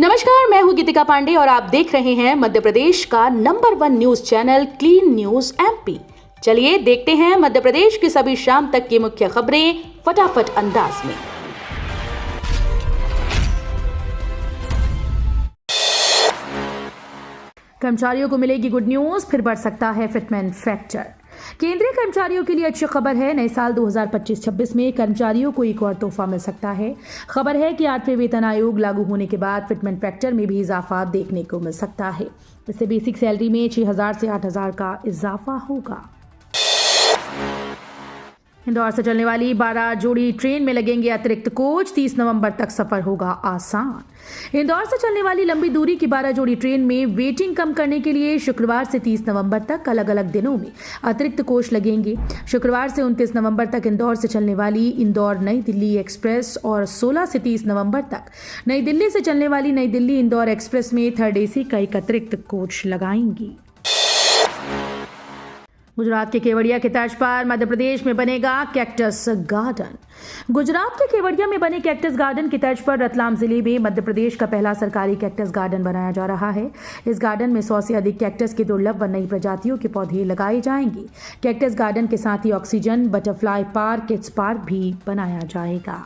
नमस्कार, मैं हूं गीतिका पांडे और आप देख रहे हैं मध्य प्रदेश का number 1 news channel clean news MP. चलिए देखते हैं मध्य प्रदेश की सभी शाम तक की मुख्य खबरें फटाफट अंदाज में। कर्मचारियों को मिलेगी गुड न्यूज, फिर बढ़ सकता है फिटमेंट फैक्टर। केंद्रीय कर्मचारियों के लिए अच्छी खबर है। नए साल 2025-26 में कर्मचारियों को एक और तोहफा मिल सकता है। खबर है कि 8वें वेतन आयोग लागू होने के बाद फिटमेंट फैक्टर में भी इजाफा देखने को मिल सकता है। इससे बेसिक सैलरी में 6,000 से 8,000 का इजाफा होगा। इंदौर से चलने वाली 12 जोड़ी ट्रेन में लगेंगे अतिरिक्त कोच। 30 नवंबर तक सफर होगा आसान। इंदौर से चलने वाली लंबी दूरी की 12 जोड़ी ट्रेन में वेटिंग कम करने के लिए शुक्रवार से 30 नवंबर तक अलग अलग दिनों में अतिरिक्त कोच लगेंगे। शुक्रवार से 29 नवंबर तक इंदौर से चलने वाली इंदौर नई दिल्ली एक्सप्रेस और 16 से 30 नवंबर तक नई दिल्ली से चलने वाली नई दिल्ली इंदौर एक्सप्रेस में थर्ड एसी का एक अतिरिक्त कोच लगाएंगी। गुजरात के केवड़िया की तर्ज पर मध्य प्रदेश में बनेगा कैक्टस गार्डन। गुजरात के केवड़िया में बने कैक्टस गार्डन की तर्ज पर रतलाम जिले में मध्य प्रदेश का पहला सरकारी कैक्टस गार्डन बनाया जा रहा है। इस गार्डन में 100 से अधिक कैक्टस के दुर्लभ व नई प्रजातियों के पौधे लगाए जाएंगे। कैक्टस गार्डन के साथ ही oxygen, butterfly park, kids park भी बनाया जाएगा।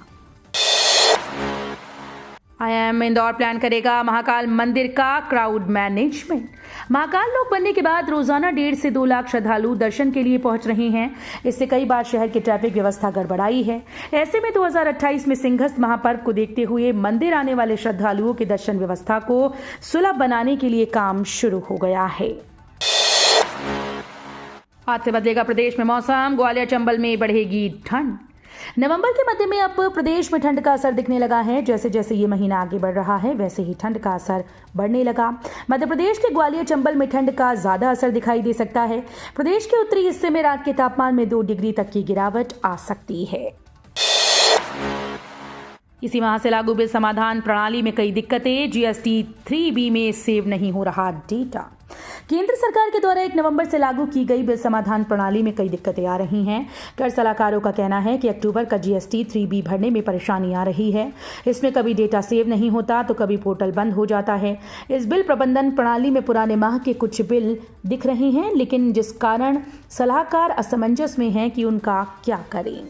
IIM इंदौर प्लान करेगा महाकाल मंदिर का क्राउड मैनेजमेंट। महाकाल लोक बनने के बाद रोजाना 1.5 से 2 लाख श्रद्धालु दर्शन के लिए पहुंच रहे हैं। इससे कई बार शहर की ट्रैफिक व्यवस्था गड़बड़ाई है। ऐसे में 2028 में सिंहस्थ महापर्व को देखते हुए मंदिर आने वाले श्रद्धालुओं की दर्शन व्यवस्था को सुलभ बनाने के लिए काम शुरू हो गया है। आज से बदलेगा प्रदेश में मौसम। ग्वालियर चंबल में बढ़ेगी ठंड। नवंबर के मध्य में अब प्रदेश में ठंड का असर दिखने लगा है। जैसे जैसे ये महीना आगे बढ़ रहा है वैसे ही ठंड का असर बढ़ने लगा। मध्य प्रदेश के ग्वालियर चंबल में ठंड का ज्यादा असर दिखाई दे सकता है। प्रदेश के उत्तरी हिस्से में रात के तापमान में 2 डिग्री तक की गिरावट आ सकती है। इसी माह से लागू बिल समाधान प्रणाली में कई दिक्कतें। GST 3B में सेव नहीं हो रहा डेटा। केंद्र सरकार के द्वारा 1 नवंबर से लागू की गई बिल समाधान प्रणाली में कई दिक्कतें आ रही हैं। कर सलाहकारों का कहना है कि अक्टूबर का GST 3B भरने में परेशानी आ रही है। इसमें कभी डेटा सेव नहीं होता तो कभी पोर्टल बंद हो जाता है। इस बिल प्रबंधन प्रणाली में पुराने माह के कुछ बिल दिख रहे हैं, लेकिन जिस कारण सलाहकार असमंजस में हैं कि उनका क्या करें।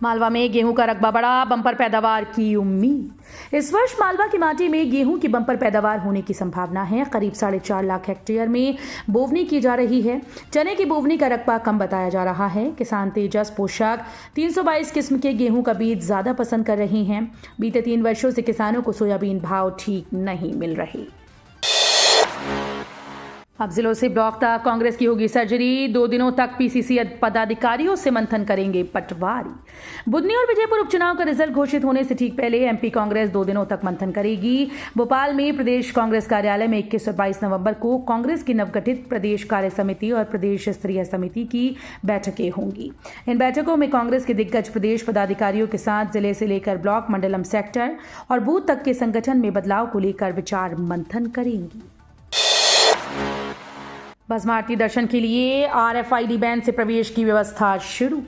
मालवा में गेहूं का रकबा बढ़ा, बम्पर पैदावार की उम्मीद। इस वर्ष मालवा की माटी में गेहूं की बम्पर पैदावार होने की संभावना है। करीब 4.5 लाख हेक्टेयर में बोवनी की जा रही है। चने की बोवनी का रकबा कम बताया जा रहा है। किसान तेजस पोशाक 322 किस्म के गेहूं का बीज ज्यादा पसंद कर रहे हैं। बीते 3 वर्षों से किसानों को सोयाबीन भाव ठीक नहीं मिल रही। अब जिलों से ब्लॉक तक कांग्रेस की होगी सर्जरी। 2 दिनों तक PCC पदाधिकारियों से मंथन करेंगे पटवारी। बुधनी और विजयपुर उपचुनाव का रिजल्ट घोषित होने से ठीक पहले MP कांग्रेस 2 दिनों तक मंथन करेगी। भोपाल में प्रदेश कांग्रेस कार्यालय में 21 और 22 नवंबर को कांग्रेस की नवगठित प्रदेश कार्य समिति और प्रदेश स्तरीय समिति की बैठकें होंगी। इन बैठकों में कांग्रेस के दिग्गज प्रदेश पदाधिकारियों के साथ जिले से लेकर ब्लॉक, मंडलम, सेक्टर और बूथ तक के संगठन में बदलाव को लेकर विचार मंथन करेंगी। भस्म आरती दर्शन के लिए RFID बैन से प्रवेश की व्यवस्था शुरू।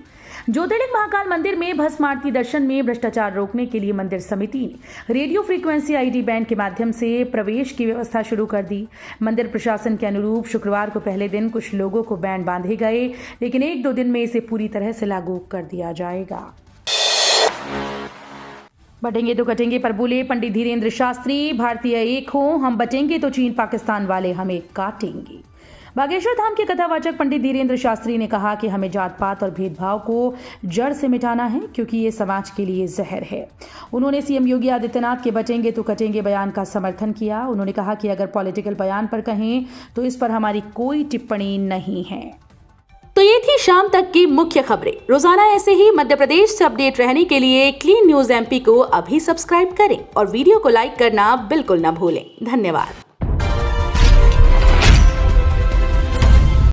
ज्योतिर्लिंग महाकाल मंदिर में भस्म आरती दर्शन में भ्रष्टाचार रोकने के लिए मंदिर समिति ने रेडियो फ्रीक्वेंसी ID बैन के माध्यम से प्रवेश की व्यवस्था शुरू कर दी। मंदिर प्रशासन के अनुरूप शुक्रवार को पहले दिन कुछ लोगों को बैन बांधे गए, लेकिन 1-2 दिन में इसे पूरी तरह से लागू कर दिया जाएगा। बटेंगे तो कटेंगे पर बोले पंडित धीरेन्द्र शास्त्री। भारतीय एक हो, हम बटेंगे तो चीन पाकिस्तान वाले हमें काटेंगे। बागेश्वर धाम के कथावाचक पंडित धीरेन्द्र शास्त्री ने कहा कि हमें जात पात और भेदभाव को जड़ से मिटाना है, क्योंकि ये समाज के लिए जहर है। उन्होंने CM योगी आदित्यनाथ के बटेंगे तो कटेंगे बयान का समर्थन किया। उन्होंने कहा कि अगर पॉलिटिकल बयान पर कहें तो इस पर हमारी कोई टिप्पणी नहीं है। तो ये थी शाम तक की मुख्य खबरें। रोजाना ऐसे ही मध्य प्रदेश से अपडेट रहने के लिए क्लीन न्यूज MP को अभी सब्सक्राइब करें और वीडियो को लाइक करना बिल्कुल न भूलें। धन्यवाद।